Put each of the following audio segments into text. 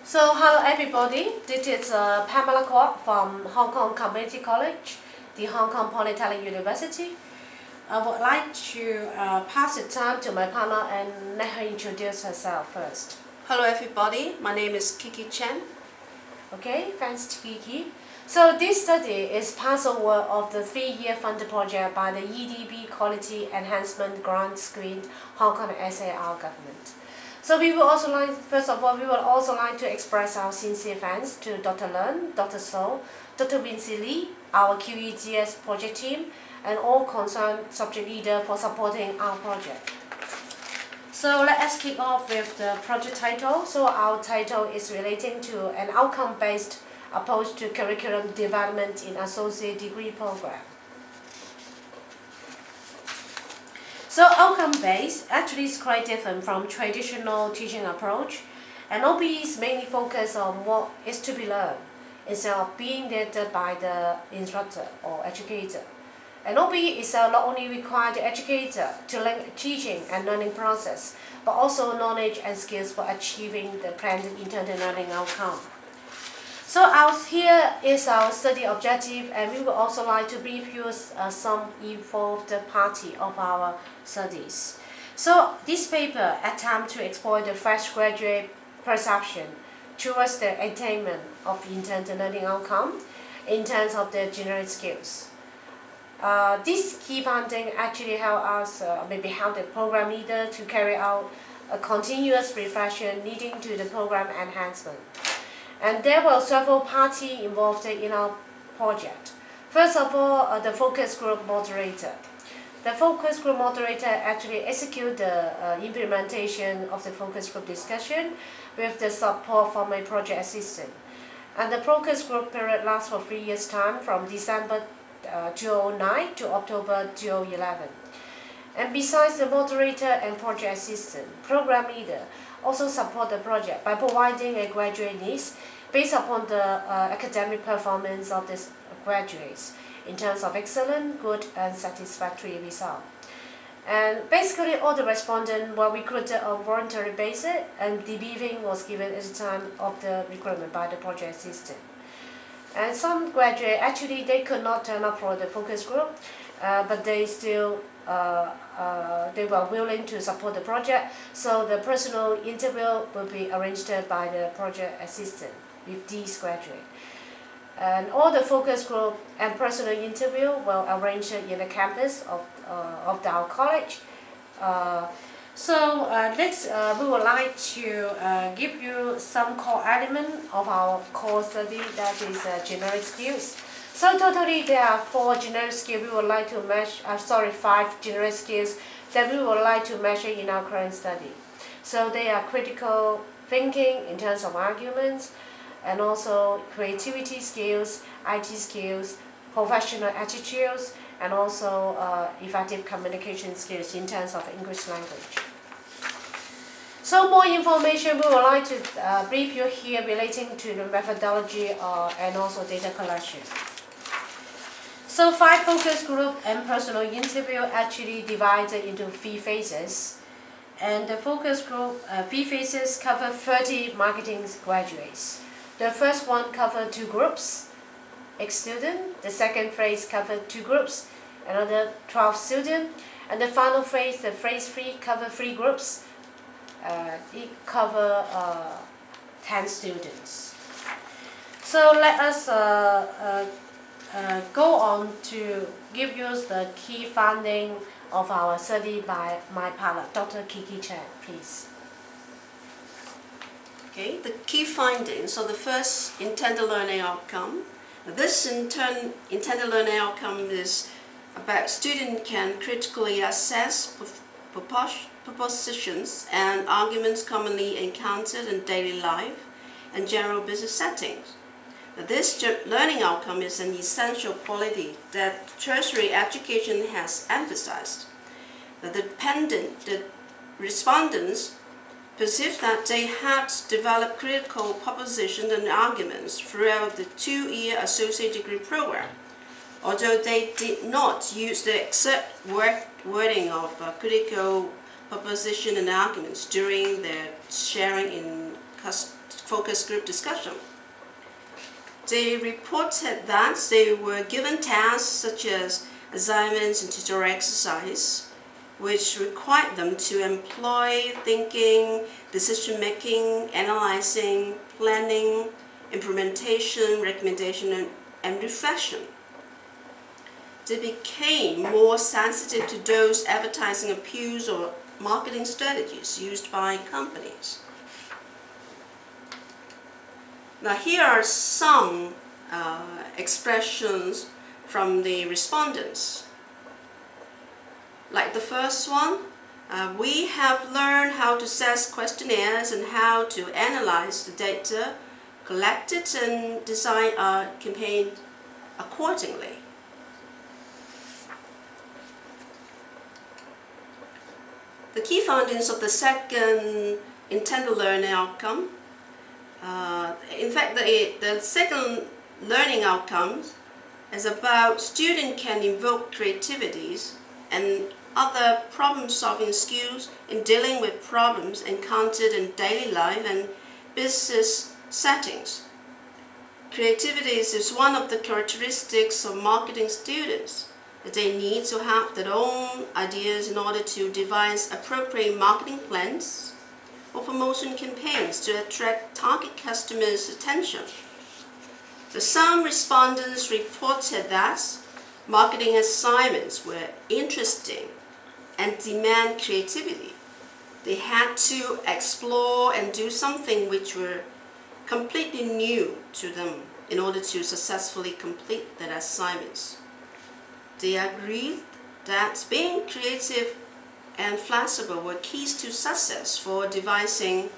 So hello everybody, this is Pamela KWOK from Hong Kong Community College, the Hong Kong Polytechnic University. I would like to pass the time to my partner and let her introduce herself first. Hello everybody, my name is Kiki Chen. Okay, thanks to Kiki. So this study is passover of the 3-year funded project by the EDB Quality Enhancement Grant Scheme Hong Kong and SAR government. So we would also like, first of all, we would also like to express our sincere thanks to Dr. Leung, Dr. So, Dr. Wincy Lee, our QEGS project team, and all concerned subject leaders for supporting our project. So let us kick off with the project title. So our title is relating to an outcome-based approach to curriculum development in associate degree program. So outcome-based actually is quite different from traditional teaching approach, and OBE is mainly focused on what is to be learned instead of being led by the instructor or educator. And OBE is not only require the educator to link teaching and learning process, but also knowledge and skills for achieving the planned intended learning outcome. So here is our study objective, and we would also like to brief you some involved party of our studies. So this paper attempts to explore the fresh graduate perception towards the attainment of intended learning outcome in terms of the generic skills. This key finding actually help us, maybe help the program leader to carry out a continuous reflection leading to the program enhancement. And there were several parties involved in our project. First of all, the focus group moderator. The focus group moderator actually executed the implementation of the focus group discussion with the support from a project assistant. And the focus group period lasts for 3 years' time, from December 2009 to October 2011. And besides the moderator and project assistant, program leader also support the project by providing a graduate needs based upon the academic performance of the graduates in terms of excellent, good, and satisfactory result. And basically all the respondents were recruited on voluntary basis, and debriefing was given at the time of the recruitment by the project assistant. And some graduates, actually they could not turn up for the focus group, but they still they were willing to support the project, so the personal interview will be arranged by the project assistant with these graduates. And all the focus group and personal interview were arranged in the campus of our college. Next, we would like to give you some core element of our core study, that is generic skills. So totally there are 4 generic skills we would like to measure, 5 generic skills that we would like to measure in our current study. So they are critical thinking in terms of arguments, and also creativity skills, IT skills, professional attitudes, and also effective communication skills in terms of English language. So more information we would like to brief you here relating to the methodology and also data collection. So 5 focus group and personal interview actually divided into 3 phases. And the focus group 3 phases cover 30 marketing graduates. The first one covered 2 groups, ex-student. The second phase covered 2 groups, another 12 students. And the final phase, the phase 3, covered 3 groups. It covered 10 students. So let us go on to give you the key finding of our study by my partner, Dr. Kiki Chen, please. Okay, the key findings. So the first, intended learning outcome. This intended learning outcome is about student can critically assess propositions and arguments commonly encountered in daily life and general business settings. This learning outcome is an essential quality that tertiary education has emphasized. The respondents perceived that they had developed critical propositions and arguments throughout the 2-year associate degree program, although they did not use the exact wording of critical proposition and arguments during their sharing in focus group discussion. They reported that they were given tasks such as assignments and tutorial exercise, which required them to employ thinking, decision-making, analyzing, planning, implementation, recommendation, and reflection. They became more sensitive to those advertising appeals or marketing strategies used by companies. Now here are some expressions from the respondents. Like the first one, we have learned how to assess questionnaires and how to analyze the data collected and design our campaign accordingly. The key findings of the second intended learning outcome. In fact, the second learning outcome is about students can invoke creativities and other problem-solving skills in dealing with problems encountered in daily life and business settings. Creativity is one of the characteristics of marketing students. They need to have their own ideas in order to devise appropriate marketing plans or promotion campaigns to attract target customers' attention. Some respondents reported that marketing assignments were interesting and demand creativity. They had to explore and do something which were completely new to them in order to successfully complete their assignments. They agreed that being creative and flexible were keys to success for devising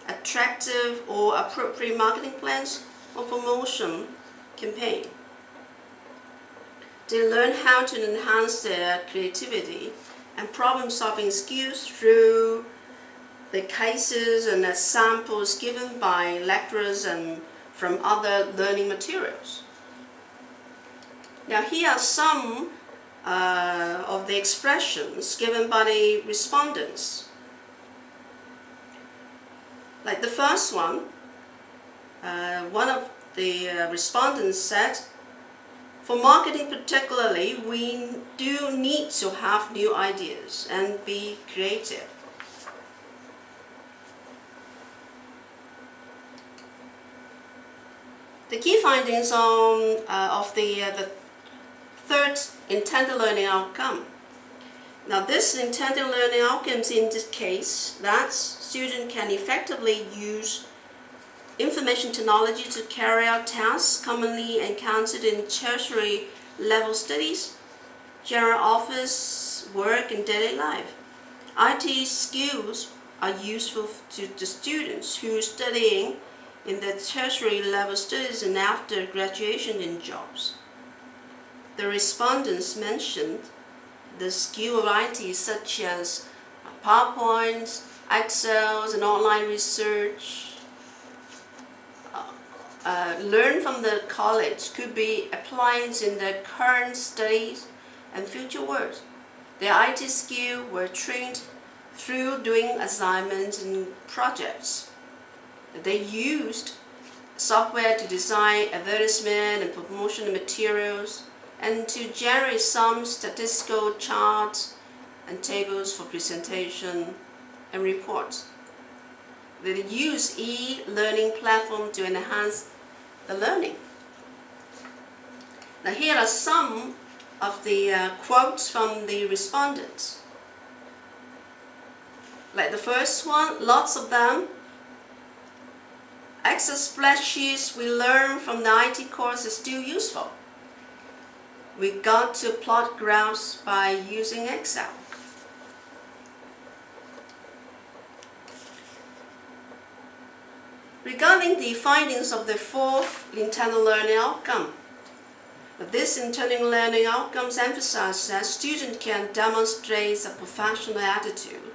attractive or appropriate marketing plans or promotion campaign. They learned how to enhance their creativity and problem-solving skills through the cases and examples given by lecturers and from other learning materials. Now here are some of the expressions given by the respondents. Like the first one of the respondents said, for marketing particularly, we do need to have new ideas and be creative. The key findings of the third intended learning outcome. Now this intended learning outcomes in this case that students can effectively use information technology to carry out tasks commonly encountered in tertiary level studies, general office work, and daily life. IT skills are useful to the students who are studying in the tertiary level studies and after graduation in jobs. The respondents mentioned the skill of IT such as PowerPoint, Excel, and online research. Learned from the college could be applied in their current studies and future work. Their IT skills were trained through doing assignments and projects. They used software to design advertisement and promotional materials and to generate some statistical charts and tables for presentation and reports. They use e-learning platform to enhance the learning. Now here are some of the quotes from the respondents. Like the first one, lots of them. Excel spreadsheets we learned from the IT course is still useful. We got to plot graphs by using Excel. Regarding the findings of the fourth intended learning outcome, this intended learning outcomes emphasize that students can demonstrate a professional attitude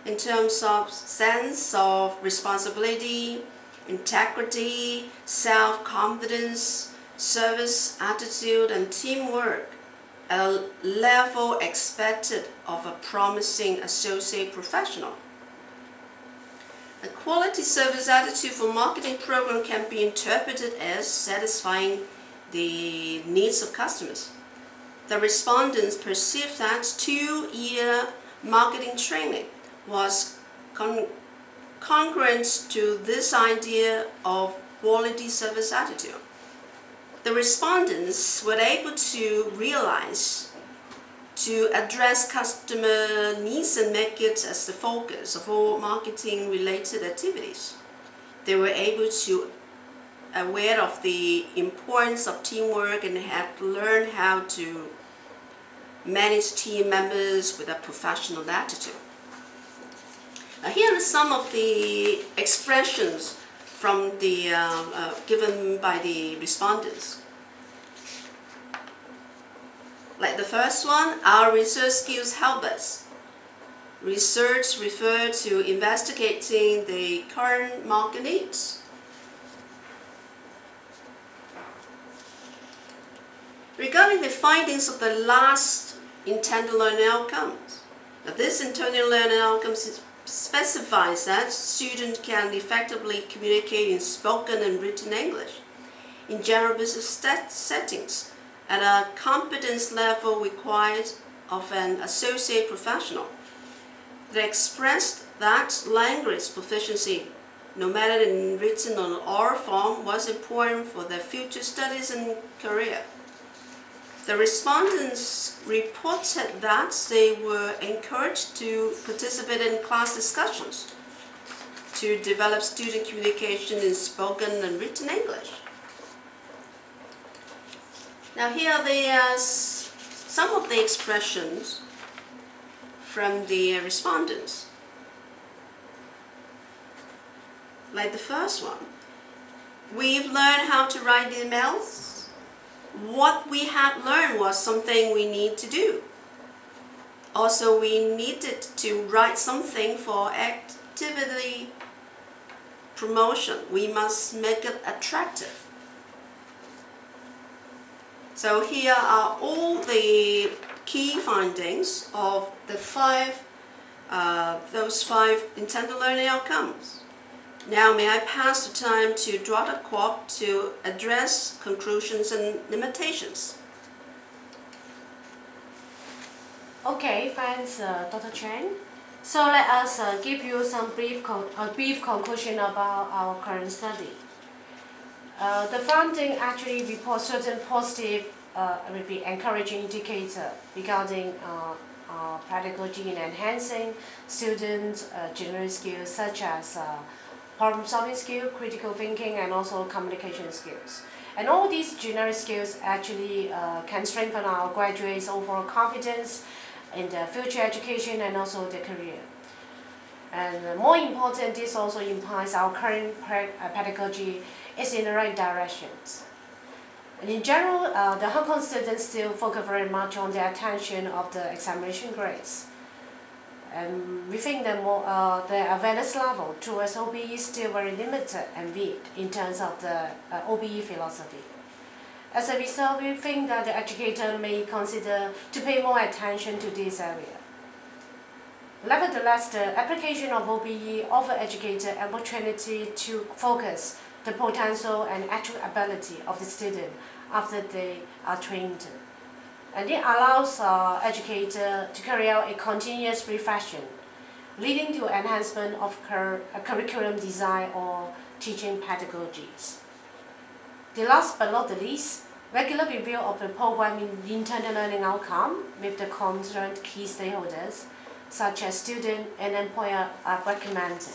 in terms of sense of responsibility, integrity, self-confidence, service attitude, and teamwork at a level expected of a promising associate professional. A quality service attitude for marketing program can be interpreted as satisfying the needs of customers. The respondents perceived that 2-year marketing training was congruent to this idea of quality service attitude. The respondents were able to realize to address customer needs and make it as the focus of all marketing related activities. They were able to aware of the importance of teamwork and had learned how to manage team members with a professional attitude. Now here are some of the expressions from the given by the respondents. Like the first one, our research skills help us. Research refers to investigating the current market needs. Regarding the findings of the last intended learning outcomes, now this intended learning outcomes specifies that students can effectively communicate in spoken and written English in general business settings at a competence level required of an associate professional. They expressed that language proficiency, no matter in written or oral form, was important for their future studies and career. The respondents reported that they were encouraged to participate in class discussions to develop student communication in spoken and written English. Now here are some of the expressions from the respondents. Like the first one, we've learned how to write emails. What we had learned was something we need to do. Also, we needed to write something for activity promotion. We must make it attractive. So here are all the key findings of the those five intended learning outcomes. Now may I pass the time to Dr. KWOK to address conclusions and limitations. Okay, thanks Dr. Chen. So let us give you some brief conclusion about our current study. The finding actually reports certain positive, encouraging indicators regarding pedagogy in enhancing students' general skills such as problem-solving skills, critical thinking, and also communication skills. And all these general skills actually can strengthen our graduates' overall confidence in their future education and also their career. And more important, this also implies our current pedagogy is in the right direction. And in general, the Hong Kong students still focus very much on the attention of the examination grades. And we think that the awareness level towards OBE is still very limited and weak in terms of the OBE philosophy. As a result, we think that the educator may consider to pay more attention to this area. Nevertheless, the application of OBE offers educators an opportunity to focus the potential and actual ability of the student after they are trained. And it allows educators to carry out a continuous reflection, leading to enhancement of curriculum design or teaching pedagogies. The last but not the least, regular review of the program intended learning outcome with the concerned key stakeholders, such as student and employer, are recommended.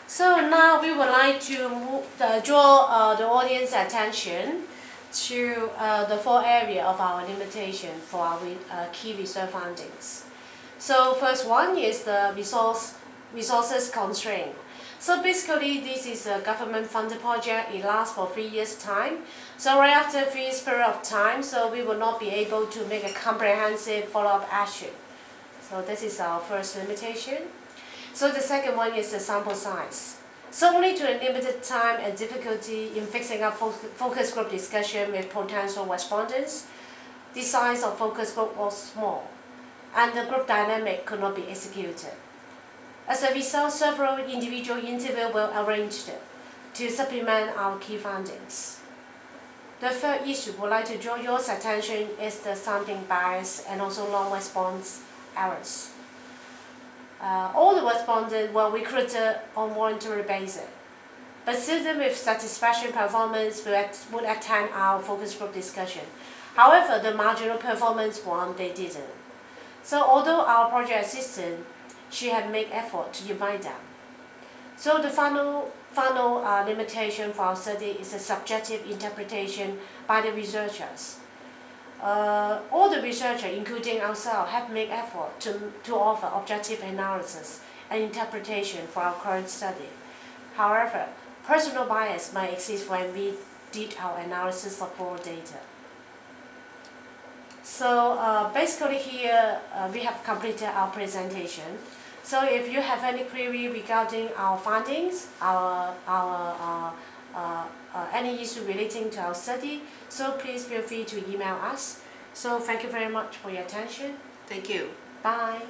So now we would like to draw the audience attention to the four areas of our limitation for our key research findings. So first one is the resources constraint. So basically this is a government funded project. It lasts for 3 years time. So right after 3 years period of time, so we will not be able to make a comprehensive follow-up action. So this is our first limitation. So the second one is the sample size. So only to a limited time and difficulty in fixing up focus group discussion with potential respondents, the size of focus group was small, and the group dynamic could not be executed. As a result, several individual interviews were arranged to supplement our key findings. The third issue would like to draw your attention is the sampling bias and also long response errors. All the respondents were recruited on voluntary basis, but students with satisfaction performance would attend our focus group discussion. However, the marginal performance one, they didn't. So although our project assistant, she had made effort to invite them. So the final limitation for our study is a subjective interpretation by the researchers. All the researchers, including ourselves, have made effort to offer objective analysis and interpretation for our current study. However, personal bias may exist when we did our analysis of raw data. So basically here we have completed our presentation. So if you have any query regarding our findings, any issue relating to our study, so please feel free to email us. So thank you very much for your attention. Thank you. Bye.